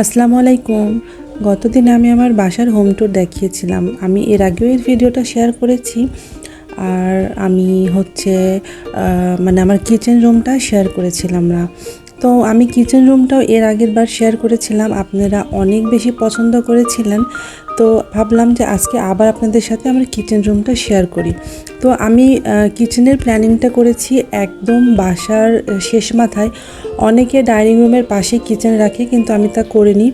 আসসালামু আলাইকুম। গতদিন আমি আমার বাসার হোম ট্যুর দেখিয়েছিলাম। আমি এর আগেও এর ভিডিওটা শেয়ার করেছি। আর আমি মানে আমার কিচেন রুমটা শেয়ার করেছিলাম না। তো আমি কিচেন রুমটাও এর আগের বার শেয়ার করেছিলাম, আপনারা অনেক বেশি পছন্দ করেছিলেন। তো ভাবলাম যে আজকে আবার আপনাদের সাথে আমার কিচেন রুমটা শেয়ার করি। তো আমি কিচেনের প্ল্যানিংটা করেছি একদম বাসার শেষ মাথায়। অনেকে ডাইনিং রুমের পাশে কিচেন রাখে, কিন্তু আমি তা করিনি।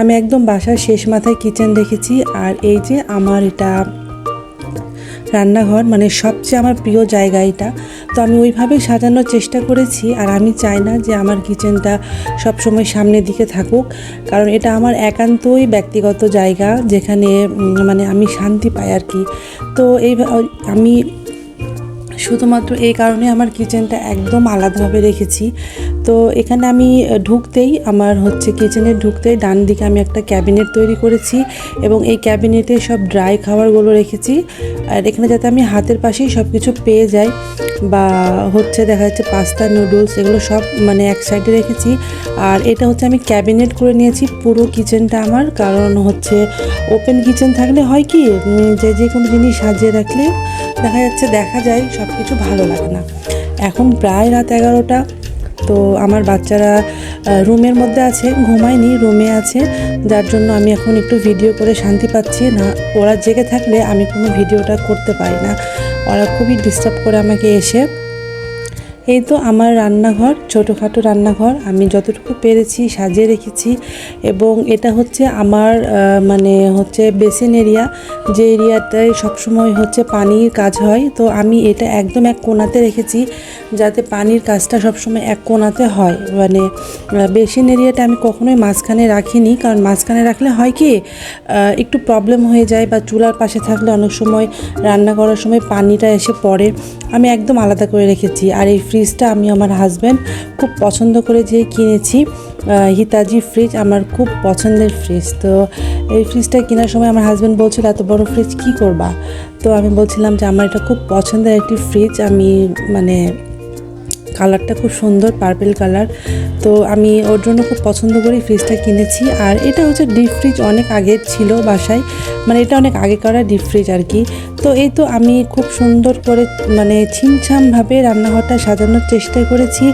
আমি একদম বাসার শেষ মাথায় কিচেন রেখেছি। আর এই যে আমার এটা রান্নাঘর, মানে সবচেয়ে আমার প্রিয় জায়গা এটা। তো আমি ওইভাবেই সাজানোর চেষ্টা করেছি। আর আমি চাই না যে আমার কিচেনটা সবসময় সামনের দিকে থাকুক, কারণ এটা আমার একান্তই ব্যক্তিগত জায়গা, যেখানে মানে আমি শান্তি পাই আর কি। তো আমি শুধুমাত্র এই কারণে আমার কিচেনটা একদম আলাদাভাবে রেখেছি। তো এখানে আমি কিচেনে ঢুকতেই ডান দিকে আমি একটা ক্যাবিনেট তৈরি করেছি, এবং এই ক্যাবিনেটে সব ড্রাই খাবারগুলো রেখেছি। আর এখানে যাতে আমি হাতের পাশেই সব কিছু পেয়ে যাই, বা দেখা যাচ্ছে পাস্তা, নুডলস, এগুলো সব মানে এক সাইডে রেখেছি। আর এটা আমি ক্যাবিনেট করে নিয়েছি পুরো কিচেনটা আমার, কারণ ওপেন কিচেন থাকলে হয় কি যে কোনো জিনিস সাজিয়ে রাখলে দেখা যায় সব কিছু ভালো লাগে না। এখন প্রায় রাত 11টা। তো আমার বাচ্চারা রুমের মধ্যে আছে, ঘুমায়নি, রুমে আছে, যার জন্য আমি এখন একটু ভিডিও করে শান্তি পাচ্ছি না। ওরা জেগে থাকলে আমি কোনো ভিডিওটা করতে পারি না, ওরা খুবই ডিস্টার্ব করে আমাকে এসে। এই তো আমার রান্নাঘর, ছোটোখাটো রান্নাঘর, আমি যতটুকু পেরেছি সাজিয়ে রেখেছি। এবং এটা আমার বেসিন এরিয়া, যে এরিয়াটায় সবসময় পানির কাজ হয়। তো আমি এটা একদম এক কোণাতে রেখেছি, যাতে পানির কাজটা সবসময় এক কোণাতে হয়। মানে বেসিন এরিয়াটা আমি কখনোই মাঝখানে রাখিনি, কারণ মাঝখানে রাখলে হয় কি একটু প্রবলেম হয়ে যায়, বা চুলার পাশে থাকলে অনেক সময় রান্না করার সময় পানিটা এসে পড়ে। আমি একদম আলাদা করে রেখেছি। আর এই ফ্রিজটা আমি আমার হাজব্যান্ড খুব পছন্দ করে যে কিনেছি, হিতাজি ফ্রিজ, আমার খুব পছন্দের ফ্রিজ। তো এই ফ্রিজটা কেনার সময় আমার হাজব্যান্ড বলছিল, এত বড় ফ্রিজ কী করবা? তো আমি বলছিলাম যে আমার এটা খুব পছন্দের একটি ফ্রিজ। আমি কালারটা খুব সুন্দর, পার্পেল কালার। তো আমি ওর জন্য খুব পছন্দ করে ফ্রিজটা কিনেছি। আর এটা ডিপ ফ্রিজ অনেক আগের ছিল বাসায়, মানে এটা অনেক আগে করা ডিপ ফ্রিজ আর কি। তো এই তো আমি খুব সুন্দর করে ছিমছামভাবে রান্নাঘরটা সাজানোর চেষ্টা করেছি,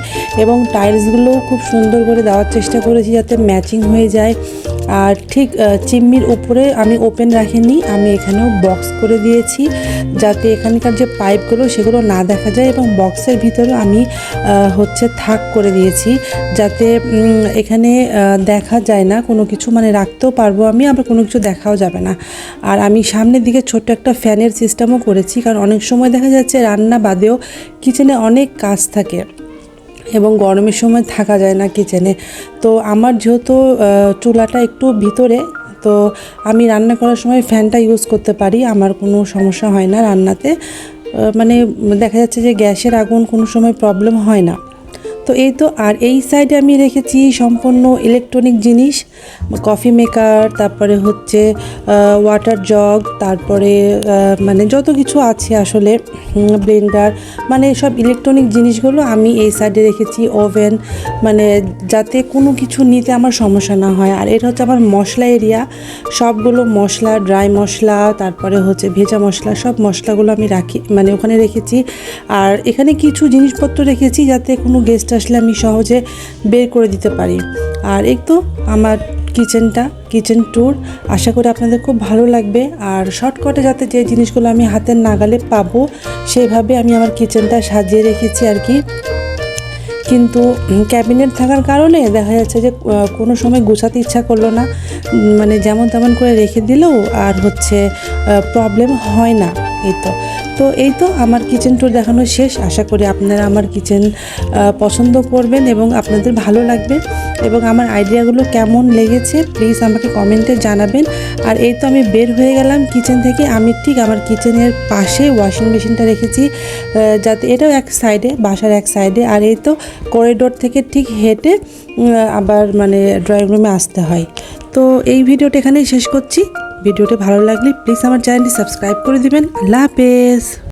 এবং টাইলসগুলোও খুব সুন্দর করে দেওয়ার চেষ্টা করেছি যাতে ম্যাচিং হয়ে যায়। আর ঠিক চিমনির উপরে আমি ওপেন রাখিনি, আমি এখানেও বক্স করে দিয়েছি, যাতে এখানকার যে পাইপগুলো সেগুলো না দেখা যায়। এবং বক্সের ভিতরেও আমি থাক করে দিয়েছি, যাতে এখানে দেখা যায় না কোনো কিছু, মানে রাখতেও পারবো আমি, আবার কোনো কিছু দেখাও যাবে না। আর আমি সামনের দিকে ছোট্ট একটা ফ্যানের সিস্টেমও করেছি, কারণ অনেক সময় দেখা যাচ্ছে রান্না বাদেও কিচেনে অনেক কাজ থাকে, এবং গরমের সময় থাকা যায় না কিচেনে। তো আমার যেহেতু চুলাটা একটু ভিতরে, তো আমি রান্না করার সময় ফ্যানটা ইউজ করতে পারি, আমার কোনো সমস্যা হয় না রান্নাতে। মানে দেখা যাচ্ছে যে গ্যাসের আগুন কোনো সময় প্রবলেম হয় না। তো এই তো, আর এই সাইডে আমি রেখেছি সম্পূর্ণ ইলেকট্রনিক জিনিস, কফি মেকার, তারপরে ওয়াটার জগ, তারপরে মানে যত কিছু আছে আসলে, ব্লেন্ডার, মানে সব ইলেকট্রনিক জিনিসগুলো আমি এই সাইডে রেখেছি। ওভেন, মানে যাতে কোনো কিছু নিতে আমার সমস্যা না হয়। আর এটা আমার মশলা এরিয়া, সবগুলো মশলা, ড্রাই মশলা, তারপরে ভেজা মশলা, সব মশলাগুলো আমি মানে ওখানে রেখেছি। আর এখানে কিছু জিনিসপত্র রেখেছি যাতে কোনো গেস্ট আসলে আমি সহজে বের করে দিতে পারি। আর এই তো আমার কিচেন ট্যুর, আশা করি আপনাদের খুব ভালো লাগবে। আর শর্টকাটে যাতে যে জিনিসগুলো আমি হাতের নাগালে পাবো সেইভাবে আমি আমার কিচেনটা সাজিয়ে রেখেছি আর কি। কিন্তু ক্যাবিনেট থাকার কারণে দেখা যাচ্ছে যে কোনো সময় গোছাতে ইচ্ছা করলো না, মানে যেমন তেমন করে রেখে দিলেও আর প্রবলেম হয় না। এই তো আমার কিচেন ট্যুর দেখানো শেষ। আশা করি আপনারা আমার কিচেন পছন্দ করবেন এবং আপনাদের ভালো লাগবে, এবং আমার আইডিয়াগুলো কেমন লেগেছে প্লিজ আমাকে কমেন্টে জানাবেন। আর এই তো আমি বের হয়ে গেলাম কিচেন থেকে। আমি ঠিক আমার কিচেনের পাশে ওয়াশিং মেশিনটা রেখেছি, যাতে এটাও এক সাইডে, বাসার এক সাইডে। আর এই তো করিডোর থেকে ঠিক হেঁটে আবার মানে ড্রয়িং রুমে আসতে হয়। তো এই ভিডিওটা এখানেই শেষ করছি। ভিডিওটা ভালো লাগলে প্লিজ আমার চ্যানেলটি সাবস্ক্রাইব করে দিবেন। আল্লাহ হাফেজ।